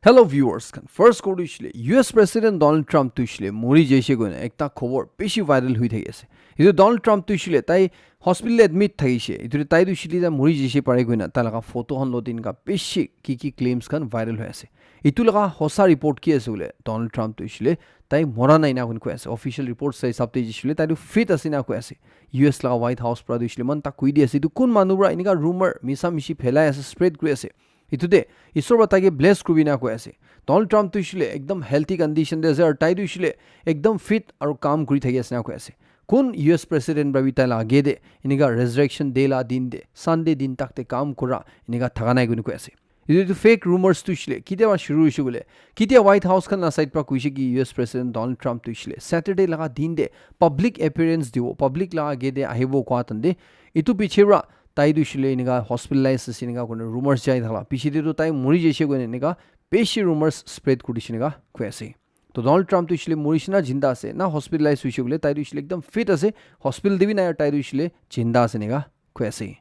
Hello viewers kan first ko dishile US president Donald Trump tuishile mori jeshe goina ekta khobor beshi viral hui thaki ase idu Donald Trump tuishile tai hospital admit thaise idu tai tuishile da mori jeshe pare goina ta laga photo hon lodin ka beshi ki claims kan viral hoy ase itu laga hosa report ki ase bole Donald Trump tuishile tai mora nai na kun ko ase official report sai sabte jishile tai du fit asina ko ase US laga White House pra tuishile man ta kui di ase itu kun manubra inika rumor misa mishi phelai ase spread kuri ase इतुदे ईश्वर बतागे bless कुबिना को ऐसे Donald Trump तो इसलिए एकदम healthy condition दे और Tide इसलिए एकदम fit और काम करी थे ऐसे ना को ऐसे कौन यूएस प्रेसिडेंट बबी ताला आगे दे इनका रेजरेक्शन दे ला दिन दे संडे दिन तक ते काम करा इनका थगाना गुन को ऐसे ये तो फेक रूमर्स तो इसलिए किते बार शुरू इशू बोले किते व्हाइट हाउस का ना साइड पर कुछ की यूएस प्रेसिडेंट डोनाल्ड ट्रम्प तो इसलिए सैटरडे लगा दिन दे पब्लिक अपीयरेंस दिवो पब्लिक लगा आगे दे आहिबो को आतंदे इतु पीछे रा ताई दुशिले इनका हॉस्पिटलाइज सिनेगा कोने रूमर्स जाय थला पिछिदे तो ताई मुरी जेसे कोने इनका पेशी रूमर्स स्प्रेड कुडिसिनेगा क्वेसे तो डोनाल्ड ट्रम्प दुशिले मुरिसिना जिंदा से ना हॉस्पिटलाइज हुइसे बोले ताई दुशिले एकदम फिट असे हॉस्पिटल देबी ना ताई दुशिले जिंदा सेनेगा क्वेसे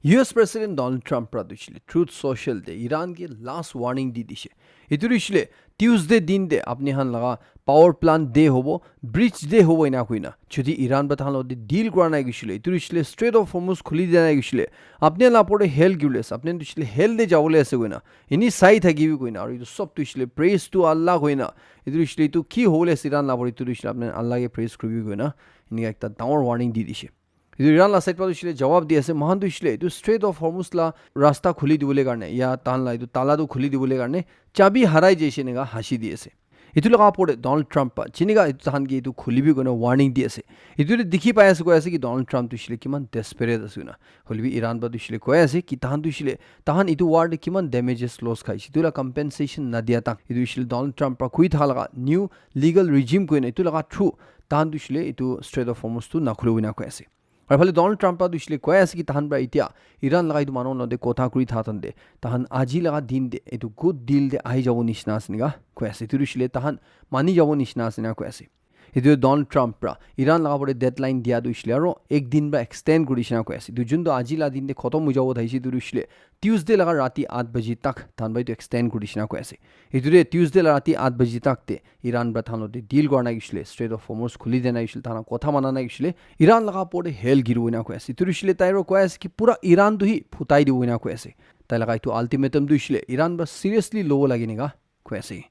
यूएस प्रेसिडेंट डोनाल्ड ट्रम्प प्रदुशिले ट्रुथ सोशल दे ईरान के लास्ट वार्निंग दी दिशे इतुरिशिले ट्यूसडे दिन दे अपने हन लगा पावर प्लांट दे होबो ब्रिज दे होबो इना कुइना छुदी ईरान बथान लो डील कराना गिशिले इतुरिशिले स्ट्रेट ऑफ हॉर्मुज खुली देना गिशिले अपने लापोडे हेल गिवलेस अपने दुशिले हेल दे जावले ऐसे कुइना इनी साई था गिवी कुइना और इतु सब तुशिले प्रेज टू अल्लाह कुइना इतुरिशिले तू की होले ईरान लापोडे इतुरिशिले अपने अल्लाह के प्रेज करबी कुइना इनी एकता डाउन वार्निंग दी दिशे इधर ईरान ला साइड पर दुशिले जवाब दिए से महान दुशिले इधर स्ट्रेट ऑफ हॉर्मुज ला रास्ता खुली दिवले करने या तान ला इधर ताला दो खुली दिवले करने चाबी हराई जैसे नेगा हाशी दिए से इधर लगा पड़े डोनाल्ड ट्रम्प पर चिनेगा इधर तान की इधर खुली भी कोने वार्निंग दिए से इधर दिखी पाया से कोई ऐसे कि डोनाल्ड ट्रम्प दुशिले किमान डेस्परेट असुना होली भी ईरान पर दुशिले कोई ऐसे कि तान दुशिले तान इधर वार्ड किमान डैमेजेस लॉस खाई इधर ला कंपेंसेशन न दिया तक इधर दुशिले डोनाल्ड ट्रम्प पर कोई था लगा न्यू लीगल रिजिम कोई नहीं इधर लगा थ्रू तान दुशिले इधर स्ट्रेट ऑफ हॉर्मुज तो नखलो बिना कोई ऐसे और फले डोनाल्ड ट्रम्प दुशिले कोई ऐसे कि तहन बा इतिया ईरान लगा इदु मानो नदे कोथा कुरी थातन दे तहन आजी लगा दिन दे इदु गुड डील दे आई जावो निशनास निगा कोई ऐसे दुशिले तहन मानी जावो निशनास निगा कोई ऐसे इदु डोनाल्ड ट्रम्प ईरान लगा बड़े डेडलाइन दिया दुशिले और एक दिन बा एक्सटेंड कुरिशना कोई ऐसे दुजुन दो आजी ला दिन दे खत्म हो जावो थाइसी दुशिले ट्यूसडे लगा राती 8 बजे तक तहन बाई तो एक्सटेंड कुरिशना कोई ऐसे इदुरे ट्यूसडे लगा राती 8 बजे तक ते ईरान बथानो दे डील करना गिशले स्ट्रेट ऑफ हॉर्मुज खुली देना गिशले ताना कोथा मानाना गिशले ईरान लगा पड़े हेल गिरुना कोई ऐसे तुरिशले ताइरो कोई ऐसे कि पूरा ईरान दुही फुताई दिवना कोई ऐसे ताइ लगा तो अल्टीमेटम दुशिले ईरान बस सीरियसली लो लागिनेगा कोई ऐसे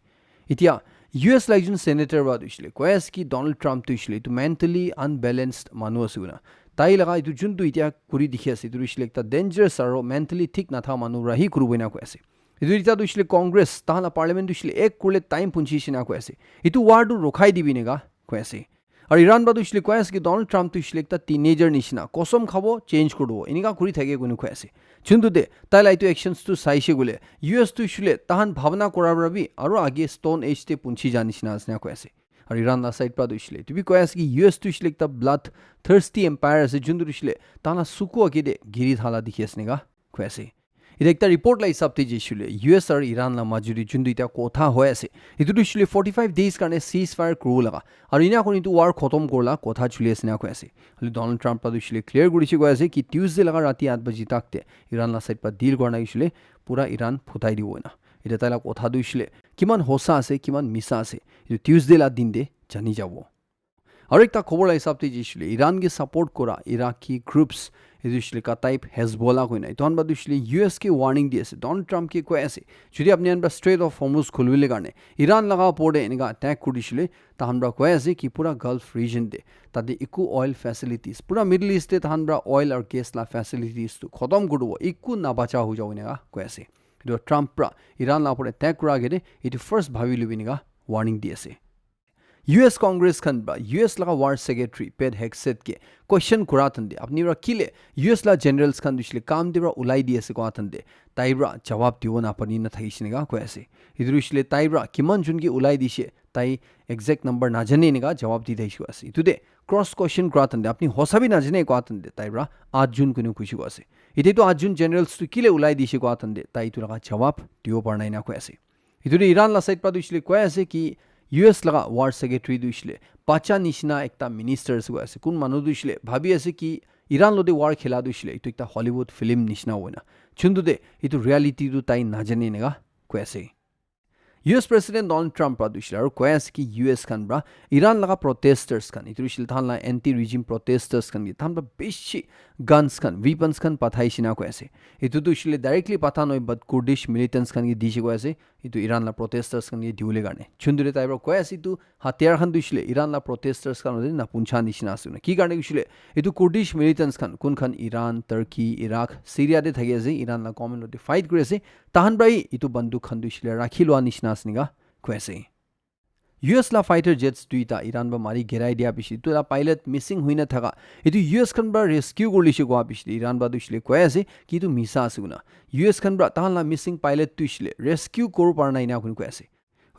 इतिया यूएस लाइजन सेनेटर बा दुशिले कोई ऐसे कि डोनाल्ड ट्रम्प दुशिले तो मेंटली अनबैलेंस्ड मानु असुना ताई लगा इतु जुन इतिया कुरी दिखि आसे दुशिले एकता डेंजरस और मेंटली ठीक ना था मानु रही कुरुबना को ऐसे इतु दुशिले कांग्रेस ताला पार्लियामेंट दुशिले एक कुले टाइम पुंचिसिना को ऐसे इतु वार्डु रोखाई दिबिनेगा को ऐसे और ईरान बादुशिले को ऐसे कि डोनाल्ड ट्रम्प दुशिले एकता टीनेजर निशिना कसम खाबो चेंज करबो इनिका कुरी थाके गुनु को ऐसे चुंदु दे ताइला इतु एक्शंस टू साइसे गुले यूएस दुशिले तहन भावना कराबरबी और आगे स्टोन एज ते पुंची जानिसिना असना को ऐसे और ईरान ला साइड पर दुशिले तो भी कोई ऐसे कि यूएस दुशिले एकता ब्लड थर्स्टी एम्पायर से जुंदु दुशिले ताना सुको आगे दे गिरी थाला दिखिसनेगा को ऐसे इधर एक रिपोर्ट ला हिसाब से जिसुले यूएस और ईरान ला मजुरी जुंदु इता कोथा होय আছে इतु दुशिले 45 डेज কাৰণে सीज फायर करू लगा और इना कोन इतु वार खत्म करला कोथा चुली আছে না কইছে হলি ডোনাল্ড ট্রাম্প পা दुशिले क्लियर गुडिछि কই আছে कि ट्यूसडे लगा राती 8 बजे तक ते ईरान ला साइड पर डील करना गिसले पूरा ईरान फुताई दिबो ना इता ताला कोथा दुशिले किमान होसा আছে किमान मिसा আছে इतु ट्यूसडे ला दिन दे जानि जाबो और एक खबर हिसाब से जिसले ईरान के सपोर्ट करा इराकी ग्रुप्स इदिशले का टाइप हेजबोला कोइना इतोन बादुशले यूएस के वार्निंग दिए से डोनाल्ड ट्रम्प के कोई ऐसे যদি আপনি আনবা স্ট্রেট অফ হরমুজ খুলবিলে কারণে ইরান লাগা পড়ে এনিকা অ্যাটাক করিছিলে তাহানরা কোই আছে কি পুরা গালফ রিজন দে তাদে ইকু অয়েল ফ্যাসিলিটিস পুরা মিডল ইস্টে তাহানরা অয়েল আর গ্যাস লা ফ্যাসিলিটিস তো খতম করব ইকু না বাঁচা হয়ে যাও এনিকা কোই আছে ইদো ট্রাম্প ইরান লা পড়ে অ্যাটাক করা গেলে ইটো ফার্স্ট ভাবি লবিনিকা ওয়ার্নিং দিয়েছে यूएस कांग्रेस खन बा यूएस लगा वार सेक्रेटरी पेट हेक्सेट के क्वेश्चन कुरातन दे अपनी रा किले यूएस ला जनरल्स खन दिसले काम देरा उलाई दिए से कोआतन दे ताइब्रा जवाब दियो ना पनी न थाइसनेगा को ऐसे इदरुशले ताइब्रा किमान जुन की उलाई दिशे ताई एग्जैक्ट नंबर ना जने नेगा जवाब दी दैसु आसे इतुदे क्रॉस क्वेश्चन कुरातन दे अपनी होसाबी ना जने कोआतन दे ताइब्रा 8 जून कुनु खुशी आसे इते तो 8 जून जनरल्स तो किले उलाई दिशे कोआतन दे ताई तो लगा जवाब दियो पड़ना ना को ऐसे इतुदे ईरान ला साइड पर दिसले को ऐसे कि यूएस लगा वार सेक्रेटरी दुशिले पाचा निशिना एकता मिनिस्टर्स को ऐसे कुन मानु दुशिले भाबी ऐसे कि ईरान लोदे वार खेला दुशिले इतो एकता हॉलीवुड फिल्म निशिना होना चुंदु दे इतो रियलिटी दु ताई ना जने नेगा को ऐसे US President Donald Trump pra dushila aru koi ase ki US kan bra Iran laga protesters kan itu shil than la anti regime protesters kan gi than ba beshi guns kan weapons kan pathai sina koi ase itu dushile directly patha noi but Kurdish militants kan gi dishi koi ase itu Iran la protesters kan gi diule garne chundure tai bra koi ase itu hatiar khan dushile Iran la protesters kan ode na puncha nishina asuna ki garne dushile itu Kurdish militants kan kun khan Iran Turkey Iraq Syria de thagi ase Iran la common de fight kore ase tahan brai itu banduk khan dushile rakhi lo nishina asniga koi ase US la fighter jets duita Iran ba mari gerai dia bishi tu la pilot missing huina thaga itu US kan ba rescue gorli shi gwa bishi Iran ba dushile koi ase ki tu misa asuna US kan ba tahan la missing pilot tushile rescue kor parna ina kun koi ase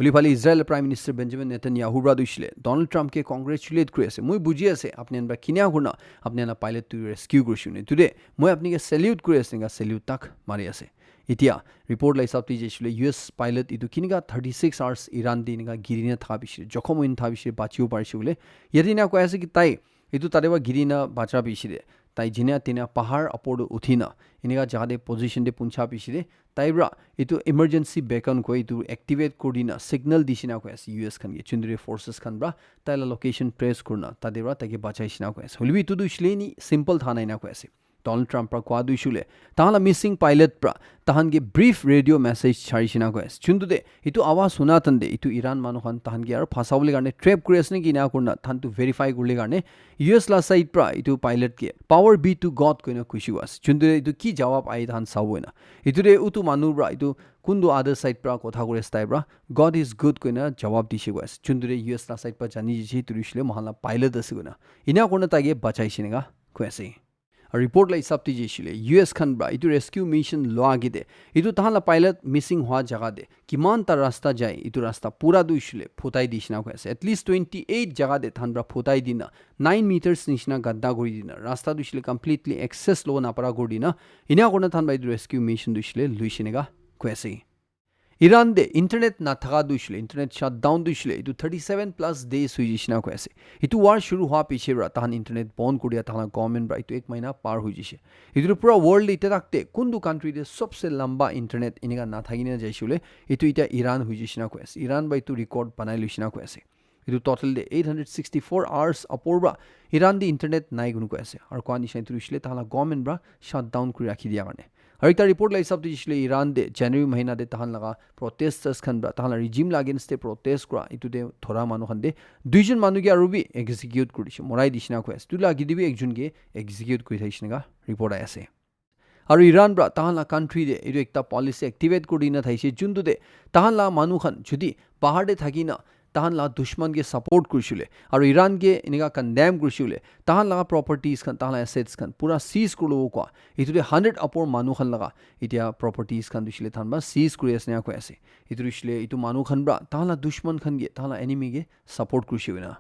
holi phali Israel Prime Minister Benjamin Netanyahu bra dushile Donald Trump ke congratulate kore ase moi buji ase apne ba kinya kurna apne la pilot tu rescue gorshune today moi apni ke salute kore ase nga salute tak mari ase itia report lai sabti jeshule US pilot itu kiniga 36 hours Iran diniga girina thabishi jokhomoin thabishi bachiu parishule yadina ko ase ki tai itu tareba girina bacha bishire tai jina tina pahar apodu uthina iniga jade position de puncha bishire taibra itu emergency beacon ko itu activate kordina signal dishina ko ase US kan ge chundure forces kan bra taila location trace kurna tadebra tage bachai shina ko ase holbi tu du shleni simple thana ina ko ase Donald Trump pra kwa du shule tahala missing pilot pra tahan ge brief radio message chari shina ko es chundu de itu awa suna tan de itu Iran manu khan tahan ge ar phasawle garne trap kures ne gina kurna than tu verify gurle garne US la side pra itu pilot ke power be to God koina kushi was chundu de itu ki jawab ai than sawena itu de utu manu bra itu kundu other side pra kotha kore stai bra God is good koina jawab dishe ko es chundu de US la side pa jani ji turishle mahala pilot asuguna ina kurna tage bachai shinega ko ase a report lai sabti jeshile US khan bra itu rescue mission lo agide itu tahala pilot missing hwa jaga de kiman ta rasta jai itu rasta pura duishile photai dishna ko ase at least 28 jaga de than bra photai dina 9 meters nishna gadda gori dina rasta duishile completely access lo na para gori dina ina korna than bra itu rescue mission duishile luishinega ko ase Iran de internet na thaga duishile internet shutdown duishile itu 37 plus days hui jishna ko ase itu war shuru hwa piche bra tahan internet bond kodia tahan government bra itu ek mahina par hui jise itu pura world ite takte kundu country de sobse lamba internet iniga na thagina jaishule itu ita Iran hui jishna ko ase Iran ba itu record banai luishna ko ase itu total de 864 hours aporba Iran de internet nai gun ko ase ar kwani shai tuishile tahan government bra shutdown kuri rakhi dia garne और एक report लाई सब दिशले Iran दे जनवरी महीना दे तहन लगा protesters खन बा तहन regime against they protest करा इतु दे थोड़ा मानु खन दे दुइजन मानु के आरुबी एग्जीक्यूट कुरिश मोराई दिशना को एस तुला गिदिबी एकजुन के एग्जीक्यूट कुइ थाइशनगा रिपोर्ट आयासे और ईरान ब्रा तहन ला कंट्री दे इरु एकता पॉलिसी एक्टिवेट कुदिना थाइसे जुन्दु दे तहन ला मानु खन जुदी पहाड़ दे थाकिना tahan la dushman ke support kurshule aru Iran ke iniga condemn kurshule tahan la properties kan tahan la assets kan pura seize kurlo ko itu 100 apor manu khan laga itia properties kan dushile than ba seize kuri asne ko ase itu dushile itu manu khan bra tahan la dushman khan ge tahan la enemy ge support kurshuna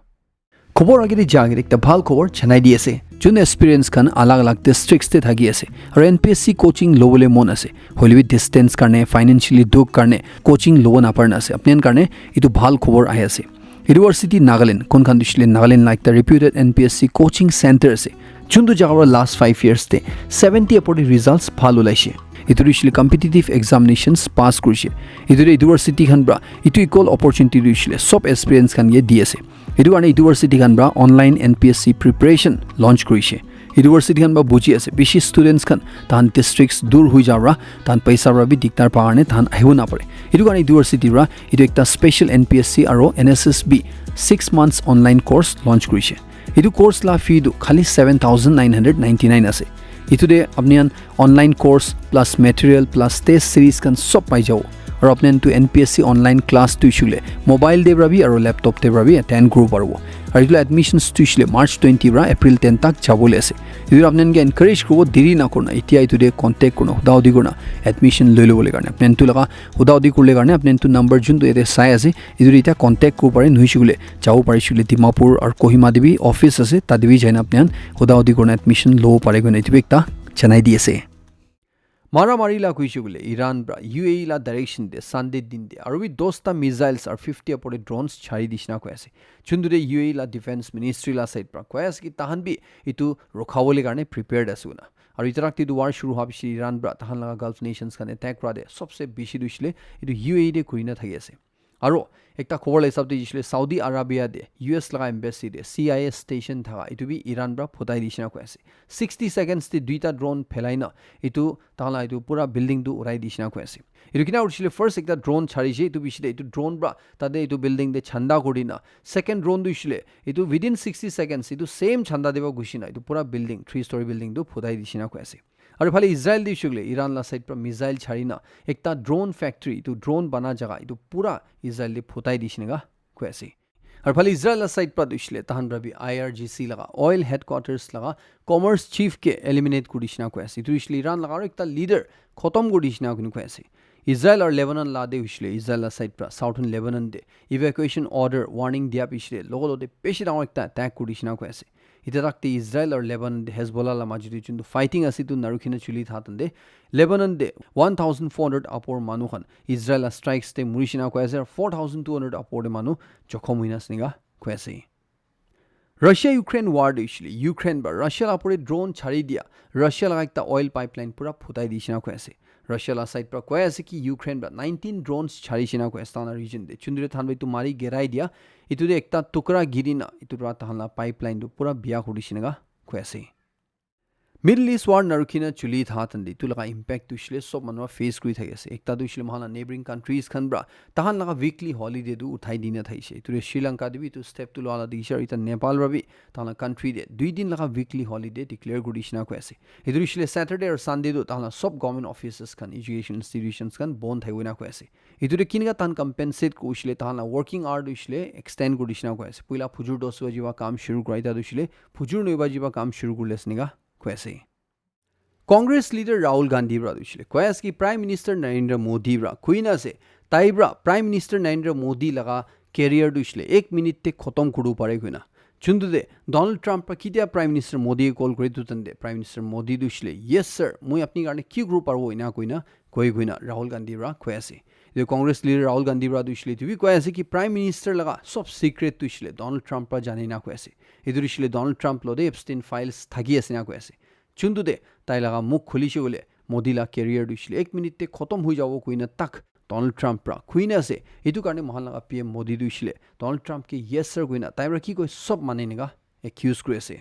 খবর আগে জাগির একটা ভাল খবর জানাই দিয়েছে যোন experience খান আলাগ আলাগ districts তে থাকি আছে আর এনপিএসসি কোচিং লবলে মন আছে হলিবি ডিস্টেন্স কারণে ফাইনান্সিয়ালি দুখ কারণে কোচিং লব না পারন আছে আপনার কারণে এটু ভাল খবর আহি আছে ইউনিভার্সিটি নাগাল্যান্ড কোনখান দিছিলে Nagaland like the reputed NPSC coaching centre আছে যোনটো জাগাৰ লাষ্ট 5 ইয়াৰ্স তে 70 আপৰি ৰিজাল্টস ভাল ওলাইছে ইটো দিছিলে কম্পিটিটিভ এক্সামিনেশনস পাস কৰিছে ইটো ইউনিভাৰ্সিটি খান ব্ৰা ইটো ইকুৱেল অপৰচুনিটি দিছিলে সব এক্সপিৰিয়েন্স খান গে দি আছে এটো কাৰণে ইউনিভাৰ্সিটি খান ব্ৰা অনলাইন এনপিএসসি প্ৰিপাৰেচন লঞ্চ কৰিছে ইউনিভাৰ্সিটি খান বা বুজি আছে বেছি ষ্টুডেন্টস খান তাহান ডিস্ট্ৰিক্টস দূৰ হৈ যাওৰা তাহান পইচা ৰবি দিগদাৰ পাৰণে তাহান আহিব নাপাৰে এটো কাৰণে ইউনিভাৰ্সিটি ৰা এটো একটা স্পেশাল এনপিএসসি আৰু এনএসএসবি 6 মান্থস অনলাইন কোৰ্স লঞ্চ কৰিছে এটো কোর্স লা ফি দু খালি 7999 আছে ইটোতে আপনি online course plus material plus test series কান সব পাই যাও और अपने तो एनपीएससी ऑनलाइन क्लास तुइसुले मोबाइल दे रबी और लैपटॉप दे रबी अटेंड ग्रुप पारबो और इला एडमिशन्स तुइसले मार्च 20 रा एप्रिल 10 तक जाबोले আছে इदु अपने के एनकरेज करबो देरी ना करना इतिया इतुदे कांटेक्ट करना हुदाउदी करना एडमिशन লৈ লবলে কাৰণে अपने तो लगा हुदाउदी करले কাৰণে अपने तो नंबर जुन तो एते साइ আছে इदु इता कांटेक्ट को पारे नहुइसुले जाओ पारिसुले दिमापुर और कोहिमा देवी ऑफिस আছে तादेवी जाइना अपने हुदाउदी करना एडमिशन लो पारे गने इतु एकता जनाइ दिएছে मारामारी ला कुइसुले ईरान ब्रा यूएई ला डायरेक्शन दे संडे दिन दे और भी दोस्ता मिसाइल्स और 50 अपरे ड्रोन्स छाड़ी दिशना को ऐसे चुंदुरे यूएई ला डिफेंस मिनिस्ट्री ला साइड ब्रा कोयास की तहन भी इतु रोखावले गाने प्रिपेयर्ड असुना और इतराक्ति दुवार शुरू हाबिश ईरान ब्रा तहन लगा गल्फ नेशंस का अटैक रा दे सबसे बेसी दुइसले इतु यूएई दे कुइना थागी আছে আৰু একটা খবৰ হিচাপ দি দিছিলে সাউদি আৰাবিয়া দে US লগা এম্বাসি দে CIA স্টেশন থাকা ইটো বি ইৰাণ পৰা ফুটাই দিছিনা কৈ আছে 60 সেকেন্ডস দি দুইটা ড্ৰোন ফেলাই না ইটো তাহলা ইটো পুৰা বিল্ডিং টো উৰাই দিছিনা কৈ আছে ইটো কিনা উঠিছিলে ফাৰ্স্ট একটা ড্ৰোন ছাড়িছে ইটো বিছিলে ইটো ড্ৰোন পৰা তাতে ইটো বিল্ডিং দে ছান্দা কৰি না সেকেন্ড ড্ৰোন দিছিলে ইটো উইদিন 60 সেকেন্ডস ইটো সেম ছান্দা দেব গুছি না ইটো পুৰা বিল্ডিং 3 স্টোৰী বিল্ডিং টো ফুটাই দিছিনা কৈ আছে আৰু ফালে ইজৰাইল দিছিলে ইৰাণ লা সাইড পৰা মিসাইল ছাড়ি না একটা ড্ৰোন ফ্যাক্টৰি ইটো ড্ৰোন বানা জায়গা ইটো পুৰা ইজৰাইল দি ফুটাই দিছিনা কৈ আছে আৰু ফালে ইজৰাইল লা সাইড পৰা দিছিলে তাহান ৰবি IRGC লগা অইল হেডকোৱাৰ্টাৰ্স লগা কমাৰ্স চিফ কে এলিমিনেট কৰিছিনা কৈ আছে ইটো দিছিলে ইৰাণ লগা আৰু একটা লিডাৰ খতম কৰিছিনা কৈ আছে ইজৰাইল আৰু লেবানন লা দে হৈছিলে ইজৰাইল লা সাইড পৰা সাউথাৰ্ণ লেবানন দে ইভাকুৱেশ্যন অৰ্ডাৰ ৱাৰ্নিং দিয়া পিছলে লগতে বেছি ডাঙৰ একটা এটেক কৰিছিনা কৈ আছে ইটা ৰাখতে ইজৰাইল আৰু লেবানন দে হেজবলা লা মাজুদি যোনটো ফাইটিং আছে তো নাৰুখিনে চুলি থাতন দে লেবানন দে 1400 আপৰ মানুহখন ইজৰাইল ষ্ট্ৰাইকস তে মুৰিছিনা কৈ আছে আৰু 4200 আপৰ মানুহ জখম হৈনা স্নিগা কৈ আছে ৰাছিয়া ইউক্ৰেইন ৱাৰ দিছিলে ইউক্ৰেইন বা ৰাছিয়া আপৰে ড্ৰোন ছাড়ি দিয়া ৰাছিয়া লগা একটা অইল পাইপলাইন পুৰা ফুটাই দিছিনা কৈ আছে ৰাছিয়া লা সাইড পৰা কৈ আছে কি ইউক্ৰেইন বা 19 ড্ৰোনস ছাড়িছিনা কৈ আছে তানা ৰিজন দে চুন্দ্ৰে থানবে তো মাৰি গেৰাই দিয়া ইটো দে একটা টুকৰা গিৰিনা ইটো ৰা তাহলা পাইপলাইন টো পুৰা বিয়া কৰিছিনা কৈ আছে মিডল ইষ্ট ৱাৰ নাৰুখিনা চুলি থাতন দে তুলকা ইম্পেক্ট তুছিলে সব মানুহ ফেস কৰি থাকি আছে একটা দুছিলে মহানা নেইবাৰিং কান্ট্ৰিজ খান ব্ৰা তাহান লগা উইকলি হলিডে দু উঠাই দিনা থাইছে তুৰে শ্ৰীলংকা দিবি তো স্টেপ টু লালা দিছে আৰু ইটা নেপাল ৰবি তাহান কান্ট্ৰি দে দুই দিন লগা উইকলি হলিডে ডিক্লেয়াৰ কৰিছিনা কৈ আছে ইটো দিছিলে স্যাটাৰডে আৰু সানডে দু তাহান সব গভৰ্নমেন্ট অফিচেস খান এডুকেশ্যন ইনষ্টিটিউচনছ খান বন্ধ থাকিবনা কৈ আছে ইটো কিনকা তান কম্পেনসেট কৰিছিলে তাহান ওয়াৰ্কিং আৱাৰ দিছিলে এক্সটেন্ড কৰিছিনা কৈ আছে পইলা ফুজুৰ 10 বজিবা কাম শুৰু কৰাইতা দিছিলে ফুজুৰ 9 বজিবা কাম শুৰু কৰিলে স্নিগা কৈ আছে Congress leader Rahul Gandhi bra dushle koyas ki Prime Minister Narendra Modi bra kuina se tai bra Prime Minister Narendra Modi laga career dushle 1 minute te khotom kudu pare kuina chundu de Donald Trump pa kitia Prime Minister Modi call kori tutande Prime Minister Modi dushle yes sir moi apni garne ki group parbo ina kuina Rahul Gandhi bra koyase the Congress leader Rahul Gandhi bra dushle tu bi koyase ki Prime Minister laga sob secret dushle Donald Trump pa jane na koyase edu dushle Donald Trump lode Epstein files thagi ase na koyase চুন্দু দে তাই লাগা মুখ খুলিছে বলে মোদিলা career দিছিলে 1 মিনিটতে খতম হৈ যাব কইনা তাক ডোনাল্ড ট্ৰাম্প প্ৰা কুইনা আছে এটো কাৰণে মহান লাগা PM মোদি দিছিলে ডোনাল্ড ট্ৰাম্প কে ইয়েস স্যাৰ কইনা তাইৰা কি কই সব মানে নিগা একিউজ কৰি আছে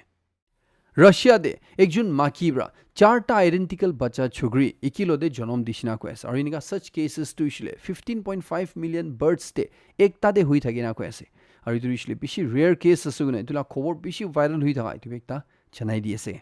ৰাছিয়া দে একজন মাকিবৰা চাৰটা আইডেন্টিক্যাল বাচ্চা ছুগৰি একিলদে জনম দিছিনা কৈ আছে আৰু ইনিকা such cases দিছিলে 15.5 মিলিয়ন বাৰ্ডস দে একটা দে হৈ থাকিনা কৈ আছে আৰু ইটো দিছিলে বেছি ৰেয়াৰ কেস আছে গুনা ইটোলা খবৰ বেছি ভাইরাল হৈ থকা ইটো একটা জানাই দি আছে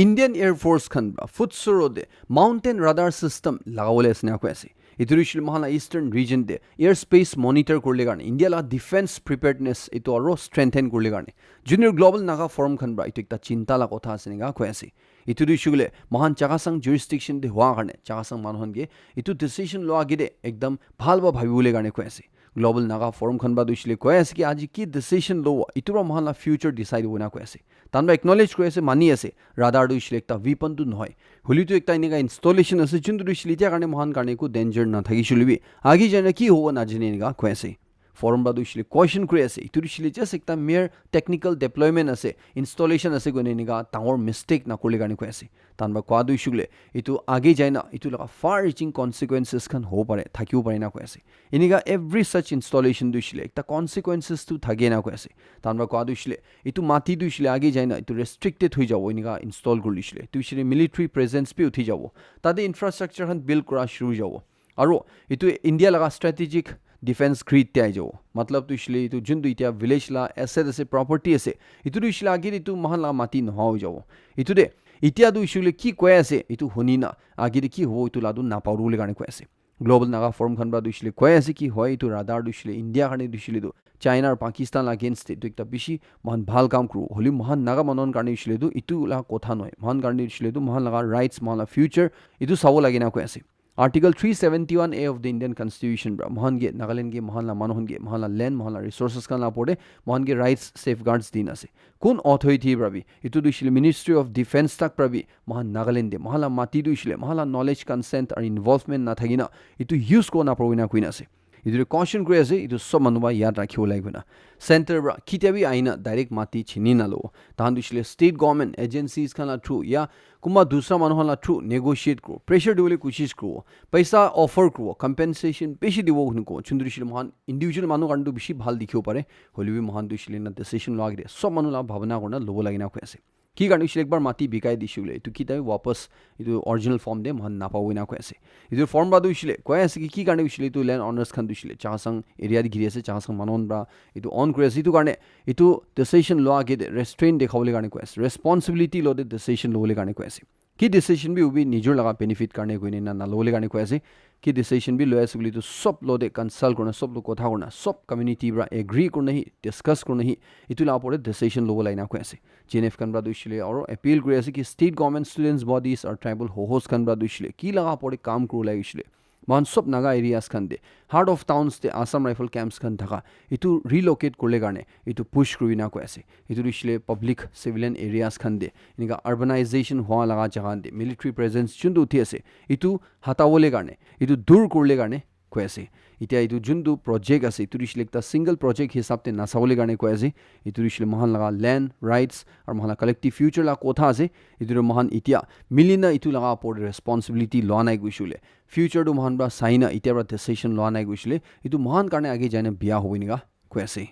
Indian Air Force khan futsuro de mountain radar system lagawole asna ko ase iturishil mahana eastern region de airspace monitor korle garne India la defense preparedness ito aro strengthen korle garne junior global naga forum khan ba ito ekta chinta la kotha ase nga ko ase iturishule mahan chagasang jurisdiction de hua garne chagasang manhon ge itu decision lo age de ekdam bhal ba bhabibule garne ko ase Global Naga Forum khan ba dushile koi ase ki aji ki decision lo itura mahala future decide hona koi ase tanba acknowledge koi ase mani ase radar dushile ekta weapon tu noy holi tu ekta inega installation ase chundu dushile tia karne mahan karne ko danger na thagi shulbi agi jane ki hoba na jane ga koi ase forum ba dushile question koi ase itu dushile just ekta mere technical deployment ase installation ase gone inega tangor mistake na korle garne koi ase tanba kwa dushile itu age jaina itu la far reaching consequences khan ho pare thakiu pare na koi ase inega every such installation dushile ekta consequences tu thage na koi ase tanba kwa dushile itu mati dushile age jaina itu restricted hoi jabo inega install korlishile dushile military presence bi uthi jabo tade infrastructure khan build kora shuru jabo aro itu India laga strategic defence grid ते आइजो मतलब तो इसलिए तो जुंदु इतिया village ला asset असे property असे इतु इशला आगे इतु महान ला माती न हो जाओ इतु दे इतिया दु इशुले की कोय असे इतु होनिना आगे की हो इतु लादु ना पावरुले गाने कोय असे ग्लोबल नागा फोरम खन बा दु इशले कोय असे की होय इतु राडार दु इशले इंडिया खाने दु इशले दु चाइना और पाकिस्तान अगेंस्ट इतु एकटा बिशी महान भाल काम करु होली महान नागा मनन गाने इशले दु इतु ला कोथा नय महान गाने इशले दु महान लगा राइट्स महान ला फ्यूचर इतु सावो लागे ना कोय असे Article 371A of the Indian Constitution bra mohan ge Nagaland ge mohan la manhon ge mohan la land mohan la resources kan la pode mohan ge rights safeguards din ase kun authority brabi itu dushile Ministry of Defense tak brabi mohan Nagaland de mohan la mati dushile mohan la knowledge consent or involvement na thagina itu use ko na provina kuin ase ইটো caution কৰি আছে ইটো সব মানুহ বা ইয়াত ৰাখিব লাগিব না সেন্টাৰ পৰা কিতাবি আইনা ডাইৰেক্ট মাতি চিনি নালো তাহান দিছিলে ষ্টেট গভৰ্ণমেণ্ট এজেন্সিজ খানা থ্ৰু ইয়া কোনোবা দুসৰা মানুহৰ থ্ৰু নেগোচিয়েট কৰো প্ৰেছাৰ দিবলৈ কোচিছ কৰো পইচা অফাৰ কৰো কম্পেনচেশ্যন বেছি দিব শুনিকো চুন্দৰিছিলে মহান ইণ্ডিভিজুৱেল মানুহ কাৰণেতো বেছি ভাল দেখিব পাৰে হ'লেও মহান দিছিলে না ডিচিশ্যন লোৱা গিয়ে সব মানুহ ভাৱনা কৰা ল'ব লাগে না কৈ আছে কি কাৰণে দিছিলে একবাৰ মাটি বিকাই দিছিলে এইটো কিতাবি ৱাপছ এইটো অৰিজিনেল ফৰ্ম দে মহান নাপাবই না কৈ আছে এইটো ফৰ্ম বা দিছিলে কৈ আছে কি কাৰণে দিছিলে এইটো লেণ্ড অনাৰ্ছ খান দিছিলে চাহচাং এৰিয়াত ঘিৰি আছে চাহচাং মানুহ বা এইটো অন কৰি আছে এইটো কাৰণে এইটো ডিচিশ্যন লোৱা গিয়ে ৰেষ্ট্ৰেইন দেখাবলৈ কাৰণে কৈ আছে ৰেছপনচিবিলিটি লওঁতে ডিচিশ্যন ল'বলৈ কাৰণে কৈ আছে কি ডিচিশ্যন বি উবি নিজৰ লগা বেনিফিট কাৰণে গৈ না ল'বলৈ কাৰণে কৈ আছে কি ডিচিশ্যন বি লৈ আছে বুলি এইটো সব লওঁতে কনচাল্ট কৰা সব লোক কথা কৰা সব কমিউনিটিৰ পৰা এগ্ৰি কৰি নাহি ডিছকাছ কৰি নাহি এইটো লাভ পৰে ডিচিশ্যন ল'ব লাগে না কৈ আছে GNF খান পৰা দিছিলে আৰু এপিল কৰি আছে কি ষ্টেট গভৰ্ণমেণ্ট ষ্টুডেণ্টছ বডিজ আৰু ট্ৰাইবেল হোষ্ট খান পৰা দিছিলে কি লগা পৰে কাম কৰিব লাগিছিলে মহান সব নাগা এৰিয়াছ খান the heart of towns the Assam rifle camps খান থকা এইটো ৰিলোকেট কৰিলে কাৰণে এইটো পুছ কৰি না কৈ আছে এইটো দিছিলে পাব্লিক চিভিলিয়ান এৰিয়াছ খান দে এনেকুৱা আৰ্বানাইজেশ্যন হোৱা লগা জেগা দে মিলিটাৰী প্ৰেজেঞ্চ যোনটো উঠি আছে এইটো হাতাবলৈ কাৰণে এইটো দূৰ কৰিলে কাৰণে কৈ আছে এতিয়া এইটো যোনটো প্ৰজেক্ট আছে এইটো দিছিলে এটা ছিংগল প্ৰজেক্ট হিচাপে নাচাবলৈ কাৰণে কৈ আছে এইটো দিছিলে মহান লগা লেণ্ড ৰাইটছ আৰু মহান কালেক্টিভ ফিউচাৰ লগা কথা আছে এইটো মহান এতিয়া মিলিনা এইটো লগা ওপৰত ৰেছপনচিবিলিটি লোৱা নাই গৈছিলে ফিউচাৰটো মহান বা চাইনা এতিয়াৰ পৰা ডিচিশ্যন লোৱা নাই গৈছিলে এইটো মহান কাৰণে আগে যায় বিয়া হ'ব নিগা কৈ আছে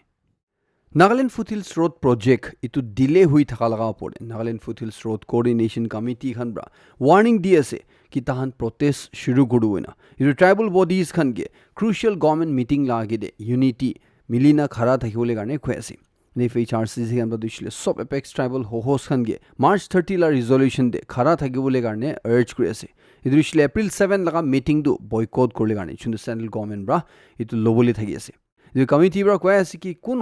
নাগালেণ্ড ফুটহিলছ ৰোড প্ৰজেক্ট এইটো ডিলে হৈ থকা লগা পৰে Nagaland foothills road coordination committee খান পৰা ৱাৰ্ণিং দি আছে কি তাহান প্ৰটেষ্ট শুৰু কৰিব না এইটো ট্ৰাইবেল বডিজ খানকে ক্ৰুচিয়েল গভৰ্ণমেণ্ট মিটিং লাগে দে ইউনিটি মিলিনা খাৰা থাকিবলৈ কাৰণে কৈ আছে FHRCC খান পৰা দিছিলে সব এপেক্স ট্ৰাইবেল হোষ্ট খানকে মাৰ্চ 30 লা ৰিজলিউশ্যন দে খাৰা থাকিবলৈ কাৰণে আৰ্জ কৰি আছে এইটো দিছিলে এপ্ৰিল 7 লগা মিটিংটো বয়কট কৰিলে কাৰণে যোনটো চেণ্ট্ৰেল গভৰ্ণমেণ্ট পৰা এইটো ল'বলৈ থাকি আছে এইটো কমিটিৰ পৰা কৈ আছে কি কোন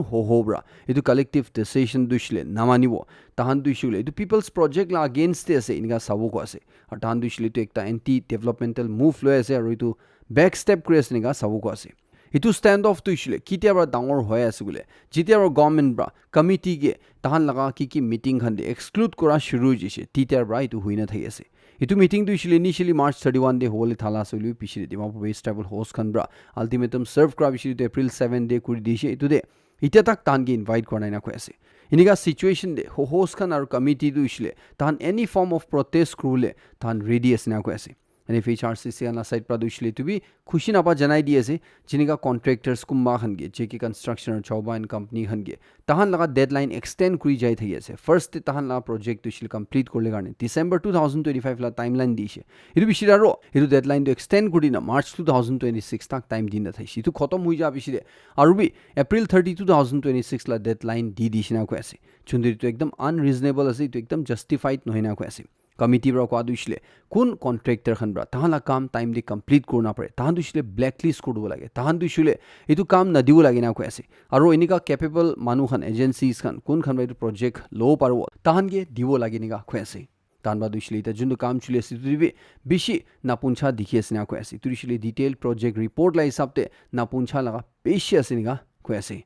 পৰা এইটো কালেক্টিভ ডিচিশ্যন দিছিলে নামানিব তাহান দিছিলে এইটো পিপলছ প্ৰজেক্ট লা আগেইনষ্টে আছে এনেকুৱা চাব কৈ আছে আৰু তাহান দিছিলে এইটো একটা এণ্টি ডেভেলপমেণ্টেল মুভ লৈ আছে আৰু এইটো বেক ষ্টেপ কৰি আছে এনেকুৱা চাব কৈ আছে এইটো ষ্টেণ্ড অফ দিছিলে কেতিয়াৰ পৰা ডাঙৰ হৈ আছে বোলে যেতিয়াৰ পৰা গভৰ্ণমেণ্ট পৰা কমিটিকে তাহান লগা কি মিটিং খান দিয়ে এক্সক্লুড কৰা শুৰু হৈ গৈছে তেতিয়াৰ পৰা এইটো হৈ নাথাকি আছে এইটো মিটিং দিছিলে ইনিচিয়েলি মাৰ্চ 31 দে হ'বলৈ থালা আছে বুলি পিছিলে ডিমাপুৰ ৱেষ্ট ট্ৰাইবেল হোষ্ট খান পৰা আল্টিমেটাম ছাৰ্ভ কৰা পিছিলে এইটো এপ্ৰিল 7 দে কৰি দিছে এইটো দে এতিয়া তাক তাহানকে ইনভাইট কৰা নাই না কৈ আছে এনেকুৱা চিটুৱেশ্যন দে হোষ্ট খান আৰু কমিটি দিছিলে তাহান এনি ফৰ্ম অফ প্ৰটেষ্ট কৰিলে তাহান ৰেডি আছে না কৈ আছে FHRCC আনা সাইড পৰা দিছিলে এইটো বি খুশি নাপা জনাই দি আছে যেনেকুৱা কণ্ট্ৰেক্টাৰ্ছ কোনোবা খানকে JK কনষ্ট্ৰাকশ্যন আৰু চৌবাইন কোম্পানী খানকে তাহান লগা ডেডলাইন এক্সটেণ্ড কৰি যাই থাকি আছে ফাৰ্ষ্ট তাহান লগা প্ৰজেক্ট দিছিলে কমপ্লিট কৰিলে কাৰণে ডিচেম্বৰ 2025 লা টাইমলাইন দিছে এইটো পিছিলে আৰু এইটো ডেডলাইনটো এক্সটেণ্ড কৰি না মাৰ্চ 2026 তাক টাইম দি নাথাকিছে এইটো খতম হৈ যোৱা পিছিলে আৰু বি এপ্ৰিল 30 2026 লা ডেডলাইন দি দিছে না কৈ আছে যোনটো এইটো একদম আনৰিজনেবল আছে এইটো একদম জাষ্টিফাইড নহয় না কৈ আছে কমিটিৰ পৰা কোৱা দিছিলে কোন কণ্ট্ৰেক্টাৰ খান পৰা তাহান কাম টাইম দি কমপ্লিট কৰিব নাপাৰে তাহান দিছিলে ব্লেক লিষ্ট কৰিব লাগে তাহান দিছিলে এইটো কাম নদিব লাগে না কৈ আছে আৰু এনেকুৱা কেপেবল মানুহ খান এজেঞ্চিজ খান কোনখন এইটো প্ৰজেক্ট ল'ব পাৰিব তাহানকে দিব লাগে এনেকুৱা কৈ আছে তাহান বা দিছিলে এতিয়া যোনটো কাম চলি আছে এইটো বেছি নাপুঞ্চা দেখি আছে না কৈ আছে এইটো দিছিলে ডিটেইল প্ৰজেক্ট ৰিপৰ্ট লা হিচাপতে নাপুঞ্চা লগা বেছি আছে এনেকুৱা কৈ আছে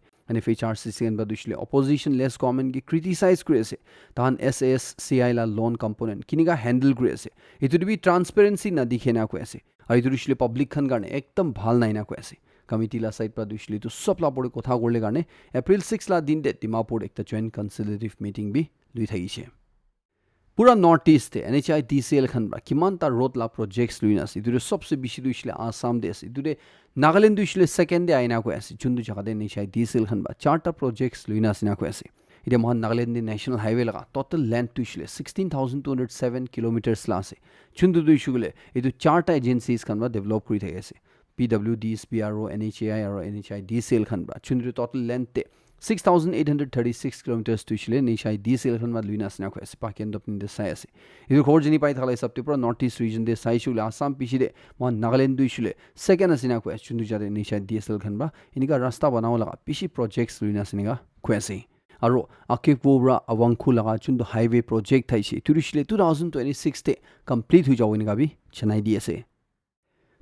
FHRCC বা দিছিলে অপজিশ্যন লেছ গভৰ্ণমেণ্টকে ক্ৰিটিচাইজ কৰি আছে তাহান SASCI লা লোন কম্পনেণ্ট কেনেকুৱা হেণ্ডেল কৰি আছে এইটো বি ট্ৰান্সপেৰেঞ্চি নাদিখে না কৈ আছে আৰু এইটো দিছিলে পাব্লিক খান কাৰণে একদম ভাল নাই না কৈ আছে কমিটি লা সাইড পৰা দিছিলে এইটো সব লাপৰে কথা কৰিলে কাৰণে এপ্ৰিল 6 লা দিন দে ডিমাপুৰ একটা জইণ্ট কনচিলাৰেটিভ মিটিং বি লৈ থাকিছে পুৰা নৰ্থ ইষ্টে NHI DCL খান পৰা কিমান তাৰ ৰোড লা প্ৰজেক্টছ লৈ আছে এইটো সবচে বেছি দিছিলে আসাম দে আছে এইটো নাগালেণ্ড দিছিলে ছেকেণ্ড ডে আইনা কৈ আছে যোনটো জেগাতে NHI DCL খান পৰা 4টা প্ৰজেক্টছ লৈ আছে না কৈ আছে এতিয়া মহান নাগালেণ্ড নেশ্যনেল হাইৱে লগা টোটেল লেণ্ড দিছিলে 16,207 কিলোমিটাৰ্ছ লা আছে যোনটো দিছিলে এইটো 4টা এজেঞ্চিজ খান পৰা ডেভেলপ কৰি থাকি আছে PWD SBRO NHAI আৰু NHI DCL খান পৰা যোনটো টোটেল লেণ্ড 6,836 কিলোমিটাৰ্ছ দিছিলে NHI DCL খান পৰা লৈ আছে না কৈ আছে পাকিস্তান আপুনি চাই আছে এইটো খবৰ জানি পাই থাকলে হিচাপতে পৰা নৰ্থ ইষ্ট ৰিজন দে চাইছিলে আসাম পিছিলে মহান নাগালেণ্ড দিছিলে ছেকেণ্ড আছে না কৈ আছে যোনটো যাতে NHI DCL খান পৰা এনেকুৱা ৰাস্তা বনাব লগা পিছি প্ৰজেক্টছ লৈ আছে এনেকুৱা কৈ আছে আৰু আকিপুৰা আৱাংখু লগা যোনটো হাইৱে প্ৰজেক্ট থাইছে এইটো দিছিলে 2026 তে কমপ্লিট হৈ যাব এনেকুৱা বি জনাই দি আছে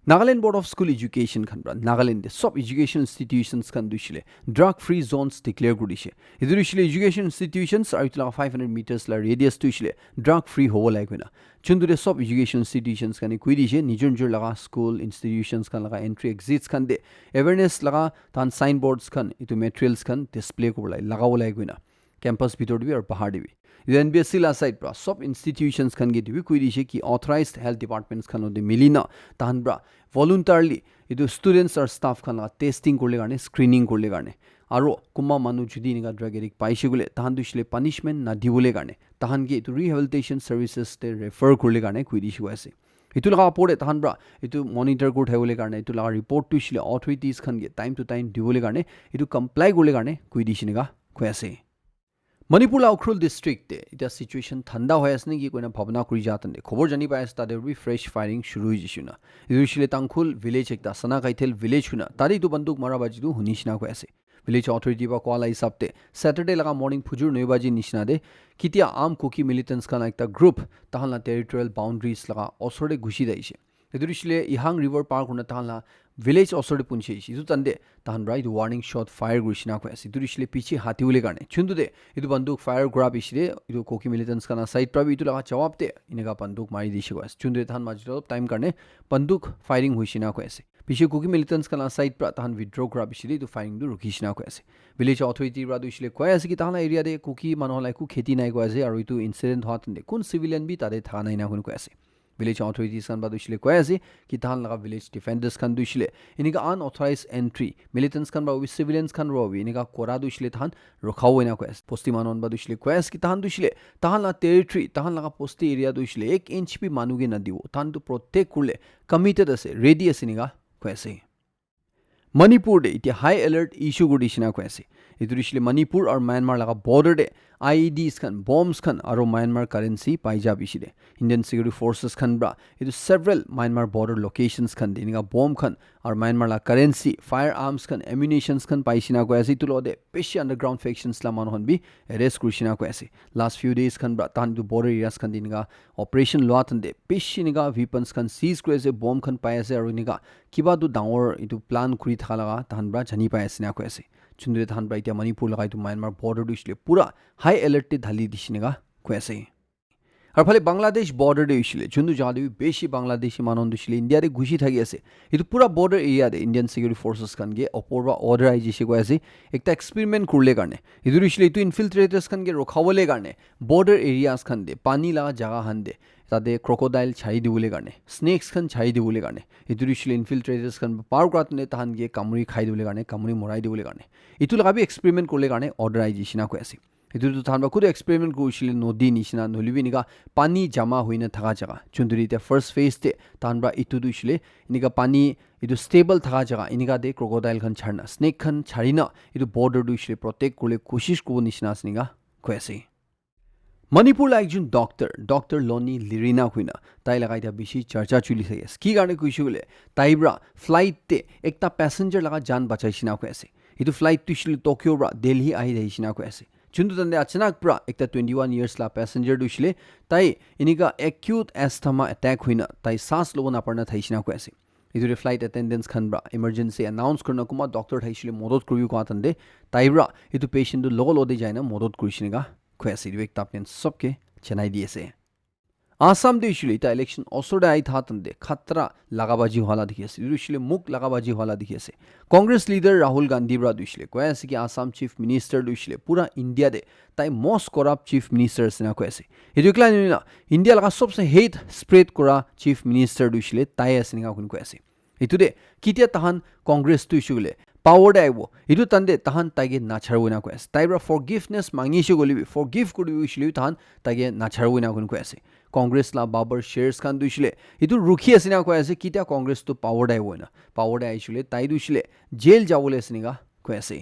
Nagaland Board of School Education khan bra Nagaland sub education institutions khan dushile drug free zones declare gudishe idurishile education institutions are itla 500 meters la radius tushile drug free hobo laiguna chundure sub education institutions khan kuidishe nijunjur laga school institutions khan laga entry exits khan de awareness laga tan signboards khan itu materials khan display ko lagawo laiguna campus bitor bi or bahar dibi NBSC la side pra sub institutions khan ge dibi kuidishe ki authorized health departments khan ode milina tahan bra voluntarily idu students or staff khan la testing korle garne screening korle garne aro kumma manu judi niga drug addict paise gule tahan dushle punishment na dibole garne tahan ge itu rehabilitation services te refer korle garne kuidishe ase itu laga pore tahan bra itu monitor kor thagole garne itu laga report tu shile authorities khan ge time to time dibole garne itu comply korle garne kuidishe niga khoase Manipur la Ukhrul district te ita situation thanda hoy asne ki koina bhavna kuri jatan de khobor jani pa sta there will be fresh firing shuru hi jishuna usually tangkhul village ekta sana kaithel village huna tari tu banduk mara baji du hunishna ko ase village authority ba koala hisabte Saturday laga morning phujur 9 baji nishna de kitia armed Kuki militants kana ekta group tahanla territorial boundaries laga osore gushi daise idurishile ihang river park huna tahanla village osore punche isu tande tahan right warning shot fire gushina ko ase idurishile piche hatiule garne chundu de idu banduk fire grab isire idu Kuki militants kana side prabi itu laga jawab te inega banduk mari dishi ko ase chundu de tahan majro time karne banduk firing huishina ko ase piche Kuki militants kana side pra tahan withdraw grab isire idu firing du rukhishina ko ase village authority ra du isile ko ase ki tahan area de Kuki manolai ku kheti nai ko ase aru itu incident hoatande kun civilian bi tade thana ina kun ko ase village authorities kan badushle ko ase ki tahan laga village defenders kan dushle iniga unauthorized entry militants kan ba civilians kan ro iniga kora dushle tahan rokhaw ina ko ase posti manon badushle ko ase ki tahan dushle tahan la territory tahan laga posti area dushle 1 inch bi manuge na dibo tahan tu protect kurle committed ase ready ase niga ko ase Manipur de iti high alert issue gudishina ko ase idurishile Manipur or Myanmar laga border de IEDs kan bombs kan aro Myanmar currency paija bishide Indian security forces kan bra itu several Myanmar border locations kan diniga bomb kan or Myanmar la currency firearms kan ammunitions kan paishina ko ase itu lode peshi underground factions la manhon bi arrest kurishina ko ase last few days kan bra tan du border areas kan diniga operation loatan de peshi niga weapons kan seize ko ase bomb kan pai ase aro niga kiba du dangor itu plan kuri thalaga tan bra jani pai ase na ko ase chundre than bra itia Manipur lagai tu Myanmar border dushle pura high alert te dhali dishinega kwese har phale Bangladesh border de ishle chundu jade beshi Bangladeshi manon dushle India de gushi thagi ase itu pura border area de Indian security forces kan ge oporwa order ai jise ko ase ekta experiment kurle karne idur ishle itu infiltrators kan ge rokhawole karne border areas kan de pani la jaga han de tade crocodile chhai dibule karne snakes kan chhai dibule karne idur ishle infiltrators kan power kratne tahan ge kamuri khai dibule karne kamuri morai dibule karne itu laga bi experiment kurle karne order ai jisina ko ase itu to thanba kudu experiment ko isile nodi nishina nolibi niga pani jama hoina thaga jaga chunduri te first phase te tanba itu du isile niga pani itu stable thaga jaga iniga de crocodile khan charna snake khan charina itu border du isile protect kule koshish ko nishina sniga ko ase Manipur la ekjon doctor Loni Lirina huina tai lagai ta bishi charcha chuli thayes ki garne kuishule taibra flight te ekta passenger laga jan bachaisina ko ase itu flight tushil Tokyo bra Delhi ai daisina ko ase chundu tande achanak pra ekta 21 years la passenger dushile tai iniga acute asthma attack huina tai sans lobo na parna thaisina ko ase idure flight attendants khan bra emergency announce karna kuma doctor thaisile modot kuriu ko atande taibra itu patient du logo lode jaina modot kurishinga kwesi du ekta pen sobke chenai diese Assam de isule ita election osoda ai thatande khatra lagabaji hala dikhiase isule muk lagabaji hala dikhiase Congress leader Rahul Gandhi bra duisle koyase ki Assam chief minister duisle pura India de tai most corrupt chief minister sina koyase edukla nina India laga sobse hate spread kora chief minister duisle tai asninga kun koyase itude kitia tahan Congress tu isule power daibo idu tande tahan tage nacharwina ko ase taibra forgiveness mangishu golibi forgive kudu ishle tahan tage nacharwina kun ko ase Congress la babar shares kan duishle idu rukhi asina ko ase kita Congress to power daibo na power dai ishle tai duishle jail jawole asiniga ko ase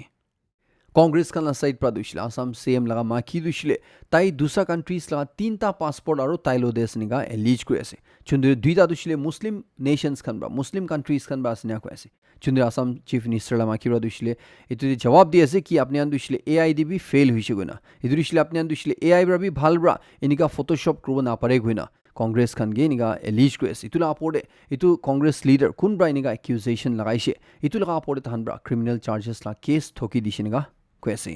Congress kan la side pra duishle Assam CM laga maki duishle tai dusa countries la tinta passport aro tailo des niga eligible ko ase chundu duita duishle Muslim nations kan ba Muslim countries kan ba asina ko ase chundu Assam chief minister la maki ra duishle itu jawab di ase ki apni an duishle AIDB fail huise gona idu duishle apni an duishle AI bra bi bhal bra enika photoshop kurbo na pare goina Congress খান গে নিগা এলিজ কৰিছে ইটোলা আপৰে ইটো Congress leader কোন ব্ৰাই নিগা একিউজেশ্যন লগাইছে ইটোলা আপৰে তাহান bra criminal charges লা cash ঠকি দিছে নিগা কৈছে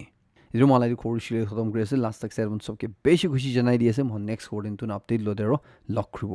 ইটো মালাই খৰিছিলে খতম কৰি আছে লাষ্ট তক 7 সবকে বেছি খুশি জনাই দি আছে মই নেক্সট কোডিন তুন আপডেট লদেৰ লক কৰিব